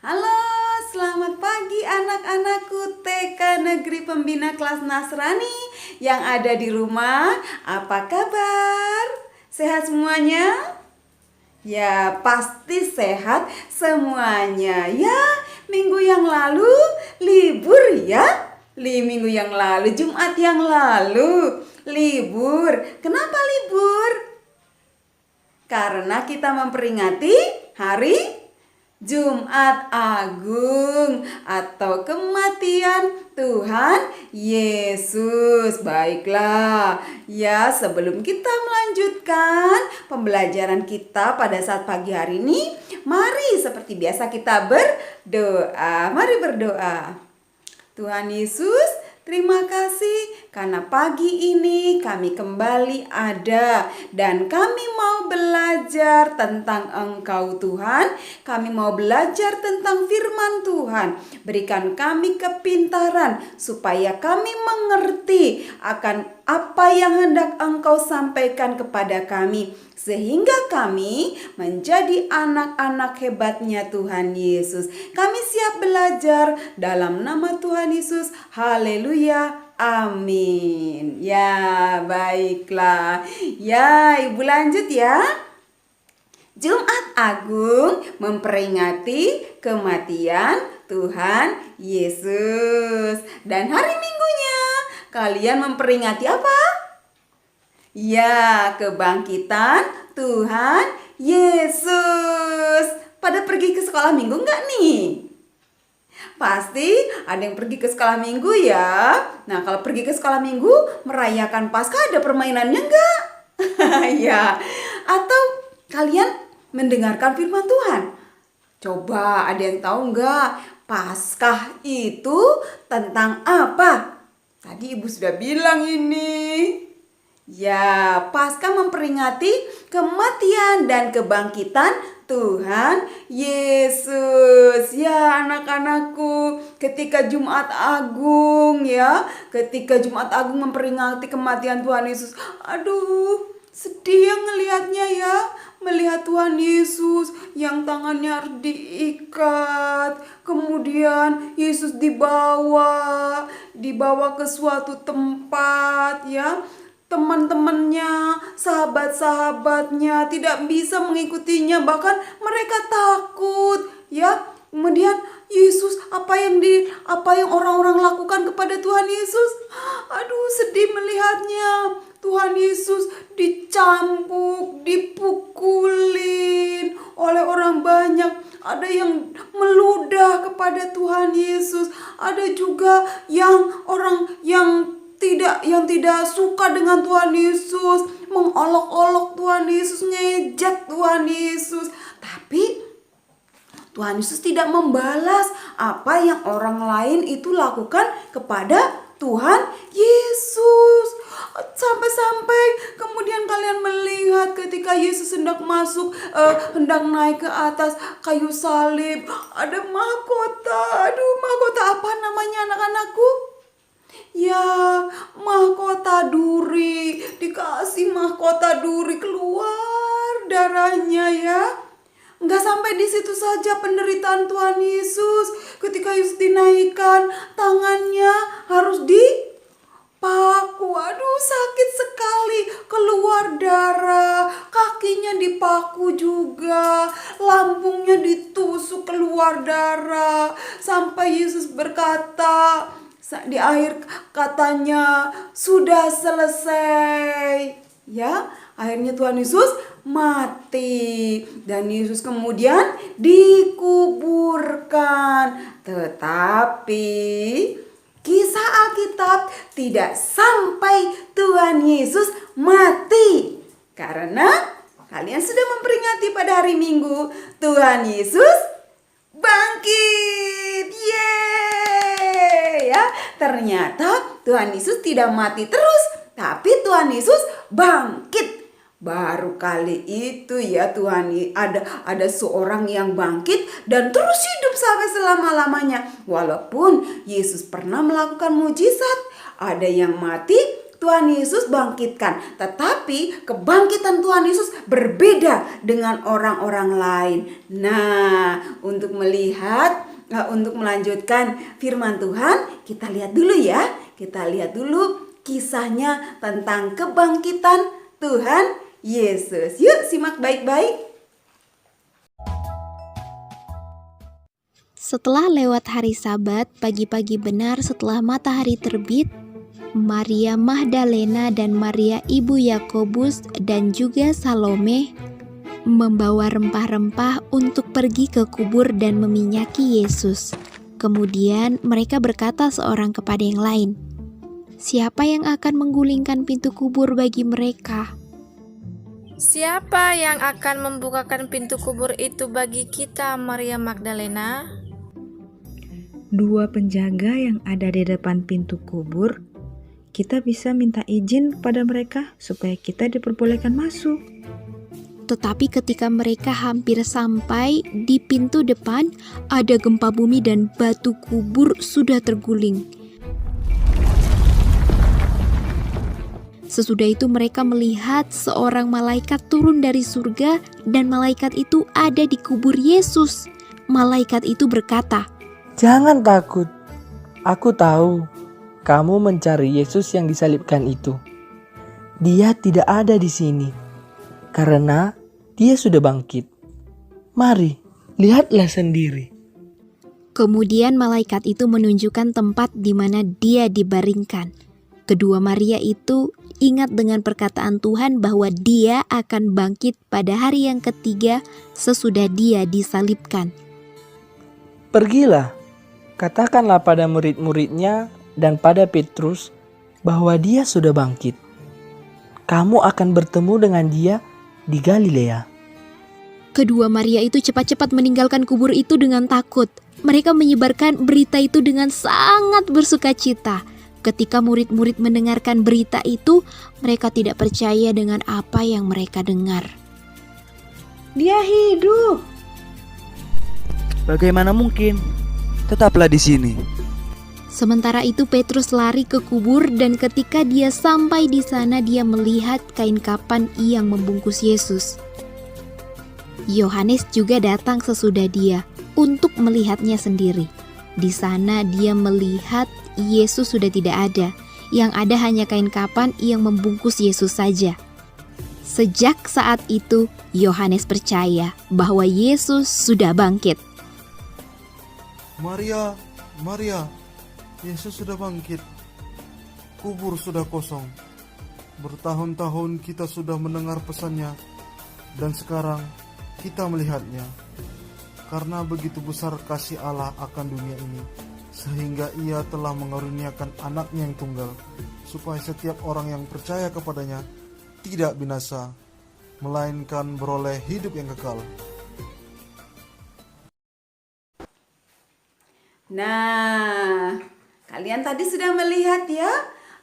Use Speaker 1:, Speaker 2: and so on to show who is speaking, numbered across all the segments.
Speaker 1: Halo, selamat pagi anak-anakku TK Negeri Pembina Kelas Nasrani yang ada di rumah. Apa kabar? Sehat semuanya? Ya, pasti sehat semuanya. Ya, minggu yang lalu libur ya. Minggu yang lalu, Jumat yang lalu libur. Kenapa libur? Karena kita memperingati hari Jumat Agung atau kematian Tuhan Yesus. Baiklah, ya sebelum kita melanjutkan pembelajaran kita pada saat pagi hari ini, mari seperti biasa kita berdoa. Mari berdoa. Tuhan Yesus, terima kasih karena pagi ini kami kembali ada dan kami mau belajar tentang Engkau Tuhan. Kami mau belajar tentang firman Tuhan. Berikan kami kepintaran supaya kami mengerti akan apa yang hendak Engkau sampaikan kepada kami, sehingga kami menjadi anak-anak hebatnya Tuhan Yesus. Kami siap belajar dalam nama Tuhan Yesus. Haleluya. Amin. Ya, baiklah. Ya, Ibu lanjut ya. Jumat Agung memperingati kematian Tuhan Yesus. Dan hari Minggunya kalian memperingati apa? Ya, kebangkitan Tuhan Yesus. Pada pergi ke sekolah minggu enggak nih? Pasti ada yang pergi ke sekolah minggu ya. Nah, kalau pergi ke sekolah minggu merayakan Paskah ada permainannya enggak? Ya. Atau kalian mendengarkan firman Tuhan? Coba ada yang tahu enggak? Paskah itu tentang apa? Tadi Ibu sudah bilang ini. Ya, Paskah memperingati kematian dan kebangkitan Tuhan Yesus. Ya, anak-anakku, ketika Jumat Agung ketika Jumat Agung memperingati kematian Tuhan Yesus. Aduh, sedih yang ngelihatnya ya. Melihat Tuhan Yesus yang tangannya harus diikat. Kemudian Yesus dibawa ke suatu tempat ya. Teman-temannya, sahabat-sahabatnya tidak bisa mengikutinya, bahkan mereka takut ya. Kemudian Yesus, apa yang orang-orang lakukan kepada Tuhan Yesus? Aduh, sedih melihatnya. Tuhan Yesus dicambuk, dipukulin oleh orang banyak. Ada yang meludah kepada Tuhan Yesus. Ada juga orang yang tidak suka dengan Tuhan Yesus, mengolok-olok Tuhan Yesus, ngejek Tuhan Yesus. Tapi Tuhan Yesus tidak membalas apa yang orang lain itu lakukan kepada Tuhan Yesus. Sampai-sampai kemudian kalian melihat ketika Yesus hendak naik ke atas kayu salib, ada mahkota. Aduh, mahkota apa namanya anak-anakku? Ya, mahkota duri. Dikasih mahkota duri, keluar darahnya ya. Enggak sampai di situ saja penderitaan Tuhan Yesus. Ketika Yesus dinaikkan, tangannya harus dipaku. Aduh, sakit sekali. Keluar darah. Kakinya dipaku juga. Lambungnya ditusuk, keluar darah. Sampai Yesus berkata, di akhir katanya, sudah selesai. Ya, akhirnya Tuhan Yesus mati. Dan Yesus kemudian dikuburkan. Tetapi kisah Alkitab tidak sampai Tuhan Yesus mati. Karena kalian sudah memperingati pada hari Minggu, Tuhan Yesus bangkit. Yeay! Ya, ternyata Tuhan Yesus tidak mati terus, tapi Tuhan Yesus bangkit. Baru kali itu ya ada seorang yang bangkit dan terus hidup sampai selama-lamanya. Walaupun Yesus pernah melakukan mujizat, ada yang mati, Tuhan Yesus bangkitkan. Tetapi kebangkitan Tuhan Yesus berbeda dengan orang-orang lain. Nah, untuk melanjutkan firman Tuhan, kita lihat dulu ya. Kita lihat dulu kisahnya tentang kebangkitan Tuhan Yesus. Yuk simak baik-baik.
Speaker 2: Setelah lewat hari Sabat, pagi-pagi benar setelah matahari terbit, Maria Magdalena dan Maria ibu Yakobus dan juga Salome membawa rempah-rempah untuk pergi ke kubur dan meminyaki Yesus. Kemudian mereka berkata seorang kepada yang lain, "Siapa yang akan menggulingkan pintu kubur bagi mereka?"
Speaker 3: Siapa yang akan membukakan pintu kubur itu bagi kita, Maria Magdalena?
Speaker 4: Dua penjaga yang ada di depan pintu kubur, kita bisa minta izin kepada mereka supaya kita diperbolehkan masuk.
Speaker 2: Tetapi ketika mereka hampir sampai di pintu depan, ada gempa bumi dan batu kubur sudah terguling. Sesudah itu mereka melihat seorang malaikat turun dari surga dan malaikat itu ada di kubur Yesus. Malaikat itu berkata,
Speaker 5: "Jangan takut, aku tahu kamu mencari Yesus yang disalibkan itu. Dia tidak ada di sini, karena dia sudah bangkit. Mari, lihatlah sendiri."
Speaker 2: Kemudian malaikat itu menunjukkan tempat di mana dia dibaringkan. Kedua Maria itu ingat dengan perkataan Tuhan bahwa dia akan bangkit pada hari yang ketiga sesudah dia disalibkan.
Speaker 5: "Pergilah, katakanlah pada murid-muridnya dan pada Petrus bahwa dia sudah bangkit. Kamu akan bertemu dengan dia di Galilea."
Speaker 2: Kedua Maria itu cepat-cepat meninggalkan kubur itu dengan takut. Mereka menyebarkan berita itu dengan sangat bersukacita. Ketika murid-murid mendengarkan berita itu, mereka tidak percaya dengan apa yang mereka dengar.
Speaker 1: Dia hidup.
Speaker 6: Bagaimana mungkin? Tetaplah di sini.
Speaker 2: Sementara itu Petrus lari ke kubur dan ketika dia sampai di sana dia melihat kain kapan yang membungkus Yesus. Yohanes juga datang sesudah dia untuk melihatnya sendiri. Di sana dia melihat Yesus sudah tidak ada. Yang ada hanya kain kapan yang membungkus Yesus saja. Sejak saat itu, Yohanes percaya bahwa Yesus sudah bangkit.
Speaker 7: "Maria, Maria, Yesus sudah bangkit. Kubur sudah kosong. Bertahun-tahun kita sudah mendengar pesannya, dan sekarang kita melihatnya. Karena begitu besar kasih Allah akan dunia ini, sehingga ia telah mengaruniakan anaknya yang tunggal, supaya setiap orang yang percaya kepadanya tidak binasa, melainkan beroleh hidup yang kekal."
Speaker 1: Nah, kalian tadi sudah melihat ya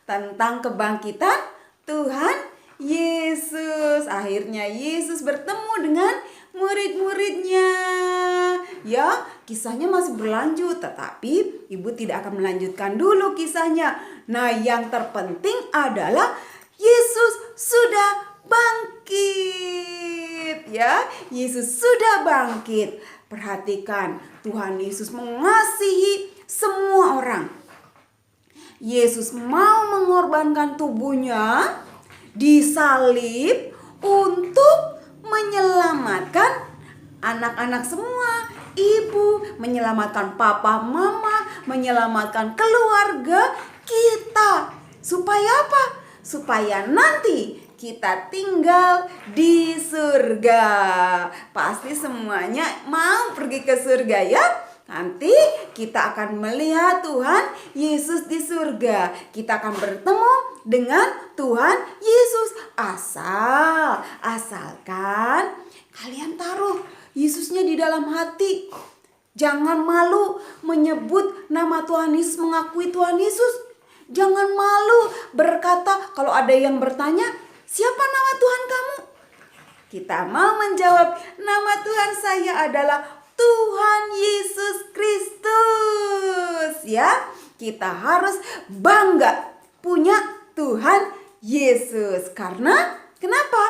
Speaker 1: tentang kebangkitan Tuhan Yesus. Akhirnya Yesus bertemu dengan murid-muridnya. Ya, kisahnya masih berlanjut, tetapi Ibu tidak akan melanjutkan dulu kisahnya. Nah, yang terpenting adalah Yesus sudah bangkit. Ya, Yesus sudah bangkit. Perhatikan, Tuhan Yesus mengasihi semua orang. Yesus mau mengorbankan tubuhnya disalib untuk menyelamatkan anak-anak semua, ibu, menyelamatkan papa, mama, menyelamatkan keluarga kita. Supaya apa? Supaya nanti kita tinggal di surga. Pasti semuanya mau pergi ke surga ya. Nanti kita akan melihat Tuhan Yesus di surga. Kita akan bertemu dengan Tuhan Yesus. Asalkan kalian taruh Yesusnya di dalam hati. Jangan malu menyebut nama Tuhan Yesus, mengakui Tuhan Yesus. Jangan malu berkata kalau ada yang bertanya, "Siapa nama Tuhan kamu?" Kita mau menjawab, "Nama Tuhan saya adalah Tuhan Yesus Kristus." Ya, kita harus bangga punya Tuhan Yesus. Kenapa?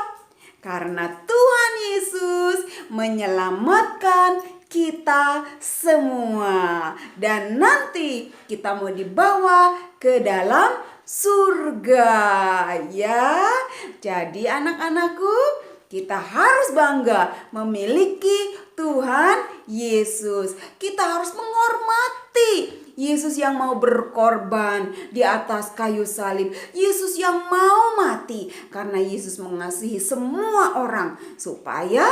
Speaker 1: Karena Tuhan Yesus menyelamatkan kita semua. Dan nanti kita mau dibawa ke dalam surga ya. Jadi anak-anakku, kita harus bangga memiliki Tuhan Yesus. Kita harus menghormati Yesus yang mau berkorban di atas kayu salib. Yesus yang mau mati karena Yesus mengasihi semua orang supaya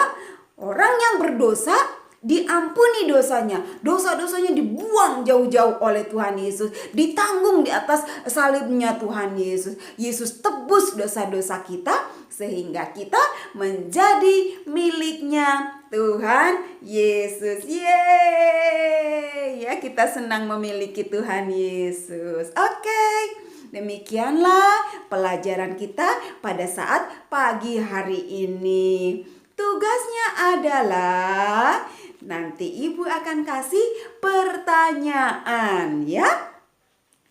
Speaker 1: orang yang berdosa diampuni dosanya. Dosa-dosanya dibuang jauh-jauh oleh Tuhan Yesus. Ditanggung di atas salibnya Tuhan Yesus. Yesus tebus dosa-dosa kita sehingga kita menjadi miliknya Tuhan Yesus. Yeay! Ya, kita senang memiliki Tuhan Yesus. Oke. Demikianlah pelajaran kita pada saat pagi hari ini. Tugasnya adalah nanti Ibu akan kasih pertanyaan ya.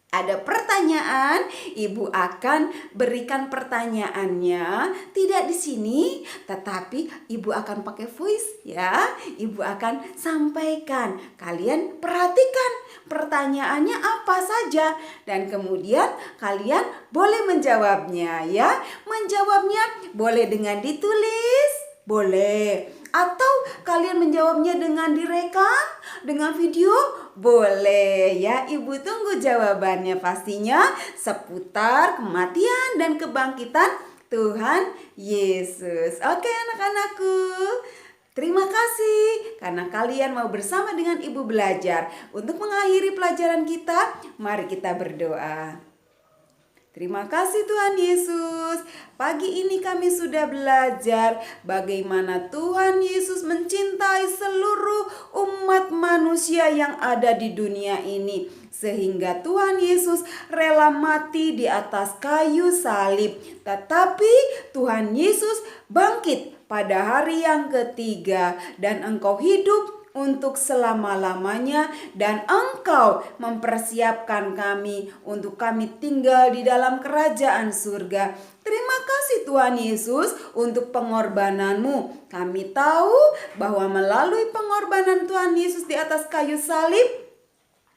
Speaker 1: Ada pertanyaan, Ibu akan berikan pertanyaannya tidak di sini, tetapi Ibu akan pakai voice ya. Ibu akan sampaikan. Kalian perhatikan pertanyaannya apa saja dan kemudian kalian boleh menjawabnya ya. Menjawabnya boleh dengan ditulis, boleh. Atau kalian menjawabnya dengan direkam, dengan video, boleh ya. Ibu tunggu jawabannya pastinya seputar kematian dan kebangkitan Tuhan Yesus. Oke anak-anakku, terima kasih karena kalian mau bersama dengan Ibu belajar. Untuk mengakhiri pelajaran kita, mari kita berdoa. Terima kasih Tuhan Yesus. Pagi ini kami sudah belajar bagaimana Tuhan Yesus mencintai seluruh umat manusia yang ada di dunia ini. Sehingga Tuhan Yesus rela mati di atas kayu salib. Tetapi Tuhan Yesus bangkit pada hari yang ketiga dan Engkau hidup untuk selama-lamanya dan Engkau mempersiapkan kami untuk kami tinggal di dalam kerajaan surga. Terima kasih Tuhan Yesus untuk pengorbanan-Mu. Kami tahu bahwa melalui pengorbanan Tuhan Yesus di atas kayu salib,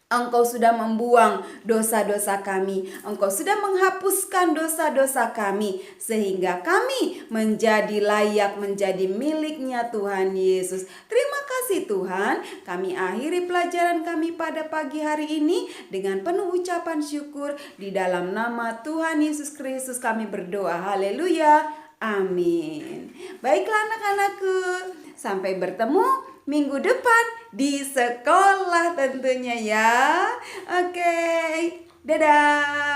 Speaker 1: Engkau sudah membuang dosa-dosa kami. Engkau sudah menghapuskan dosa-dosa kami. Sehingga kami menjadi layak menjadi miliknya Tuhan Yesus. Terima kasih Tuhan. Kami akhiri pelajaran kami pada pagi hari ini dengan penuh ucapan syukur. Di dalam nama Tuhan Yesus Kristus kami berdoa. Haleluya. Amin. Baiklah anak-anakku. Sampai bertemu minggu depan di sekolah tentunya ya. Oke, dadah.